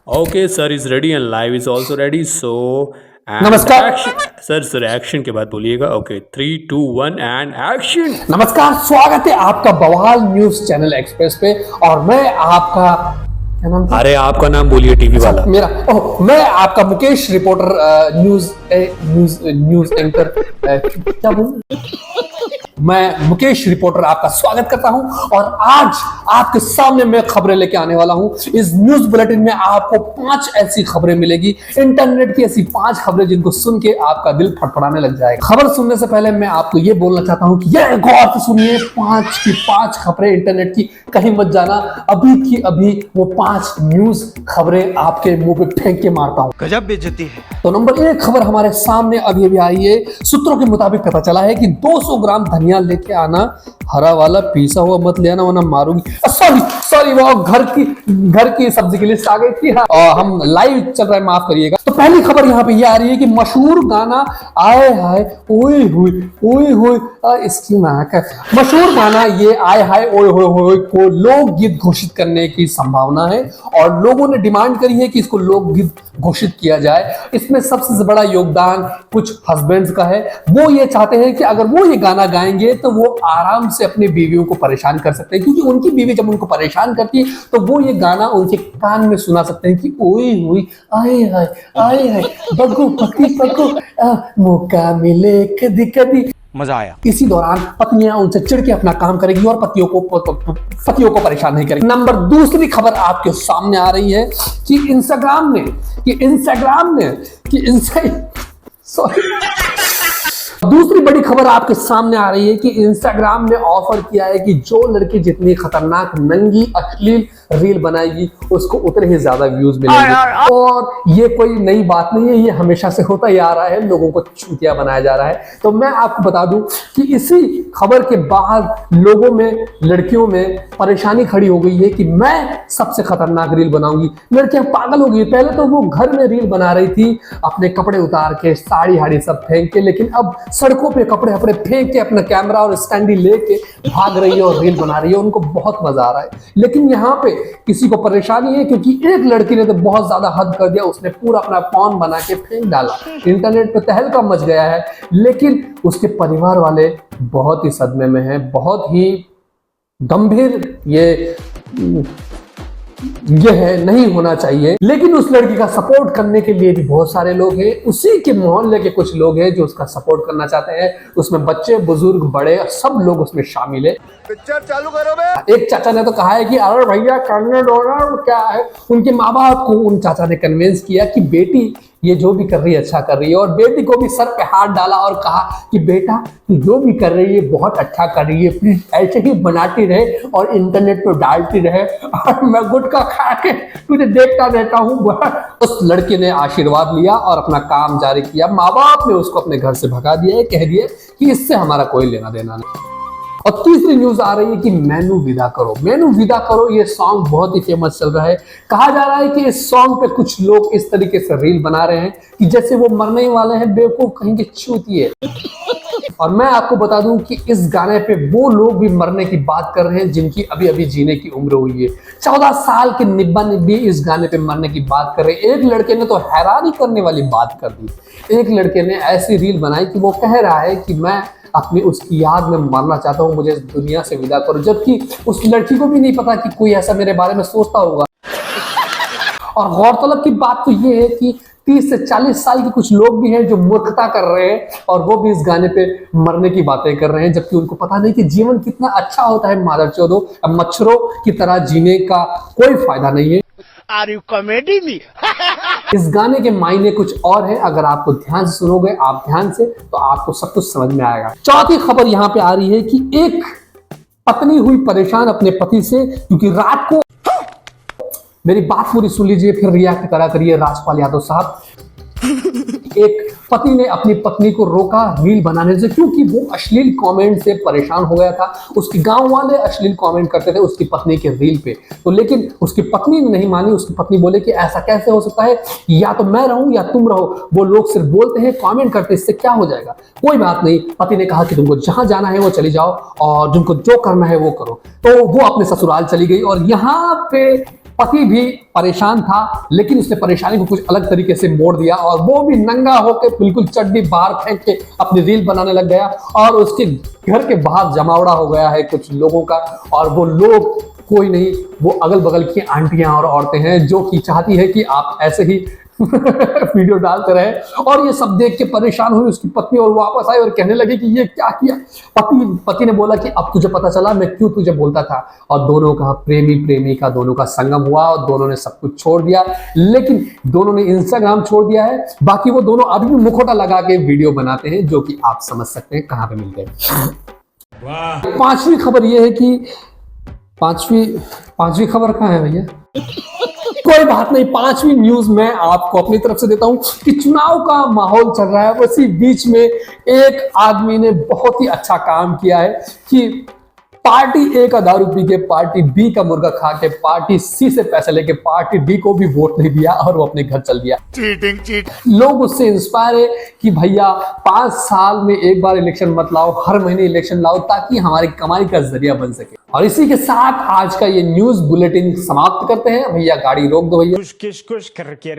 Okay, sir is ready and live is also ready. So, and नमस्कार action. Sir action के बाद बोलिएगा. Okay 3 2 1 and action. नमस्कार, स्वागत है आपका बवाल न्यूज चैनल एक्सप्रेस पे। और मैं आपका क्या नाम था? अरे आपका नाम बोलिए टीवी वाला. मेरा मैं आपका मुकेश रिपोर्टर न्यूज एंकर क्या बोलूं? मैं मुकेश रिपोर्टर आपका स्वागत करता हूं और आज आपके सामने मैं खबरें लेके आने वाला हूं। इस न्यूज बुलेटिन में आपको 5 ऐसी खबरें मिलेगी, इंटरनेट की ऐसी 5 खबरें जिनको सुन के आपका दिल फड़फड़ाने लग जाएगा। खबर सुनने से पहले मैं आपको ये बोलना चाहता हूं कि ये गौर से सुनिए, 5 की 5 खबरें इंटरनेट की, कहीं मत जाना। अभी की अभी वो 5 न्यूज खबरें आपके मुंह पे फेंक के मारता हूं। गजब बेइज्जती है। तो नंबर 1 खबर हमारे सामने अभी अभी आई है। सूत्रों के मुताबिक पता चला है कि 200 ग्राम धनिया लेके आना, हरा वाला पीसा हुआ मत ले आना वरना मारूंगी। सॉरी वो घर की सब्जी की लिस्ट आ गई थी। हम लाइव चल रहा है, माफ करिएगा। तो पहली खबर यहाँ पे ये आ रही है कि मशहूर गाना आए हाय ओए होए इसकी मां का मशहूर गाना ये आए हाय ओए होए को लोकगीत घोषित करने की संभावना है और लोगों ने डिमांड करी है कि इसको लोकगीत घोषित किया जाए। इसमें सबसे बड़ा योगदान कुछ हस्बैंड्स का है। वो ये चाहते हैं कि अगर वो ये गाना गाएंगे तो वो आराम से अपनी बीवियों को परेशान कर सकते हैं, क्योंकि उनकी बीवी जब उनको परेशान करती है तो वो ये गाना उनके कान में सुना सकते हैं कि ओए होए आए हाय बगो पति बगो मौका मिले कदी कदी। मजा आया। इसी दौरान पत्नियां उनसे चिढ़ के अपना काम करेगी और पतियों को परेशान नहीं करेगी। नंबर दूसरी खबर आपके सामने आ रही है कि इंस्टाग्राम ने दूसरी बड़ी खबर आपके सामने आ रही है कि इंस्टाग्राम ने ऑफर किया है कि जो लड़की जितनी खतरनाक नंगी अश्लील रील बनाएगी उसको उतने ही ज्यादा व्यूज मिलेंगे। और ये कोई नई बात नहीं है, ये हमेशा से होता ही आ रहा है, लोगों को चूतिया बनाया जा रहा है। तो मैं आपको बता दूं कि इसी खबर के बाद लोगों में, लड़कियों में परेशानी खड़ी हो गई है कि मैं सबसे खतरनाक रील बनाऊंगी। लड़कियां पागल हो गई। पहले तो वो घर में रील बना रही थी अपने कपड़े उतार के, साड़ी हाड़ी सब फेंक के, लेकिन अब सड़कों पे कपड़े अपने फेंक के अपना कैमरा और स्टैंडी लेके भाग रही है और रील बना रही है। उनको बहुत मजा आ रहा है। लेकिन यहाँ पे किसी को परेशानी है क्योंकि एक लड़की ने तो बहुत ज्यादा हद कर दिया। उसने पूरा अपना पॉन बना के फेंक डाला। इंटरनेट पे तहलका मच गया है, लेकिन उसके परिवार वाले बहुत ही सदमे में हैं, बहुत ही गंभीर ये है, नहीं होना चाहिए। लेकिन उस लड़की का सपोर्ट करने के लिए भी बहुत सारे लोग हैं। उसी के मोहल्ले के कुछ लोग हैं जो उसका सपोर्ट करना चाहते हैं। उसमें बच्चे, बुजुर्ग, बड़े, सब लोग उसमें शामिल है। पिक्चर चालू करो बे। एक चाचा ने तो कहा है कि अरे भैया करने दो ना, क्या है। उनके माँ बाप को उन चाचा ने कन्विंस किया कि बेटी ये जो भी कर रही है अच्छा कर रही है, और बेटी को भी सर पे हाथ डाला और कहा कि बेटा तू जो भी कर रही है बहुत अच्छा कर रही है, प्लीज ऐसे ही बनाती रहे और इंटरनेट पे डालती रहे और मैं गुटखा खा के तुझे देखता रहता हूँ। उस लड़के ने आशीर्वाद लिया और अपना काम जारी किया। माँ बाप ने उसको अपने घर से भगा दिया है, कह दिया कि इससे हमारा कोई लेना देना नहीं। और तीसरी न्यूज आ रही है कि मैनू विदा करो ये सॉन्ग बहुत ही फेमस चल रहा है। कहा जा रहा है कि इस सॉन्ग पे कुछ लोग इस तरीके से रील बना रहे हैं कि जैसे वो मरने ही वाले हैं, बेवकूफ कहीं के चूतिए। और मैं आपको बता दूं कि इस गाने पे वो लोग भी मरने की बात कर रहे हैं जिनकी अभी अभी जीने की उम्र हुई है। 14 साल के निब्बा निब्बी इस गाने पे मरने की बात कर रहे हैं। एक लड़के ने तो हैरानी करने वाली बात कर दी। एक लड़के ने ऐसी रील बनाई कि वो कह रहा है कि मैं अपनी उसकी याद में मरना चाहता हूं, मुझे इस दुनिया से विदा करो, जबकि उस लड़की को भी नहीं पता कि कोई ऐसा मेरे बारे में सोचता होगा। और गौरतलब की बात तो ये है कि 30 से 40 साल के कुछ लोग भी हैं जो मूर्खता कर रहे हैं और वो भी इस गाने पे मरने की बातें कर रहे हैं, जबकि उनको पता नहीं कि जीवन कितना अच्छा होता है। मादरचोदो, मच्छरों की तरह जीने का कोई फायदा नहीं है। Are you comedy me? इस गाने के मायने कुछ और है। अगर आपको ध्यान से सुनोगे, आप ध्यान से, तो आपको सब कुछ समझ में आएगा। चौथी खबर यहाँ पे आ रही है कि एक पत्नी हुई परेशान अपने पति से, क्योंकि रात को, मेरी बात पूरी सुन लीजिए फिर रिएक्ट करा करिए राजपाल यादव साहब। एक पति ने अपनी पत्नी को रोका रील बनाने से, क्योंकि वो अश्लील कमेंट से परेशान हो गया था। उसके गांव वाले अश्लील कमेंट करते थे उसकी पत्नी के रील पे, तो लेकिन उसकी पत्नी ने नहीं मानी। उसकी पत्नी बोले कि ऐसा कैसे हो सकता है, या तो मैं रहूं या तुम रहो, वो लोग सिर्फ बोलते हैं, कमेंट करते, इससे क्या हो जाएगा, कोई बात नहीं। पति ने कहा कि तुमको जहां जाना है वो चली जाओ और तुमको जो करना है वो करो। तो वो अपने ससुराल चली गई और यहाँ पे पति भी परेशान था, लेकिन उसने परेशानी को कुछ अलग तरीके से मोड़ दिया और वो भी नंगा होकर बिल्कुल चड्डी बाहर फेंक के अपनी रील बनाने लग गया और उसके घर के बाहर जमावड़ा हो गया है कुछ लोगों का। और वो लोग कोई नहीं, वो अगल बगल की आंटियां और औरतें हैं जो कि चाहती है कि आप ऐसे ही वीडियो डालते रहे। और ये सब देख के परेशान हुई उसकी पत्नी और वापस आई और कहने लगी कि ये क्या किया। पति ने बोला कि अब तुझे पता चला मैं क्यों तुझे बोलता था। और दोनों का प्रेमी प्रेमिका दोनों का संगम हुआ और दोनों ने सब कुछ छोड़ दिया, लेकिन दोनों ने इंस्टाग्राम छोड़ दिया है। बाकी वो दोनों अभी भी मुखौटा लगा के वीडियो बनाते हैं, जो कि आप समझ सकते हैं कहां पे मिल गए। पांचवी खबर ये है कि पांचवी खबर कहां है भैया? कोई बात नहीं, पांचवी न्यूज मैं आपको अपनी तरफ से देता हूं कि चुनाव का माहौल चल रहा है, उसी बीच में एक आदमी ने बहुत ही अच्छा काम किया है कि पार्टी ए का दारू पी के, पार्टी बी का मुर्गा खा के, पार्टी सी से पैसे लेके पार्टी डी को भी वोट नहीं दिया और वो अपने घर चल दिया। चीटिंग। लोग उससे इंस्पायर है कि भैया 5 साल में एक बार इलेक्शन मत लाओ, हर महीने इलेक्शन लाओ ताकि हमारी कमाई का जरिया बन सके। और इसी के साथ आज का ये न्यूज बुलेटिन समाप्त करते हैं। भैया गाड़ी रोक दो भैया। कुछ करके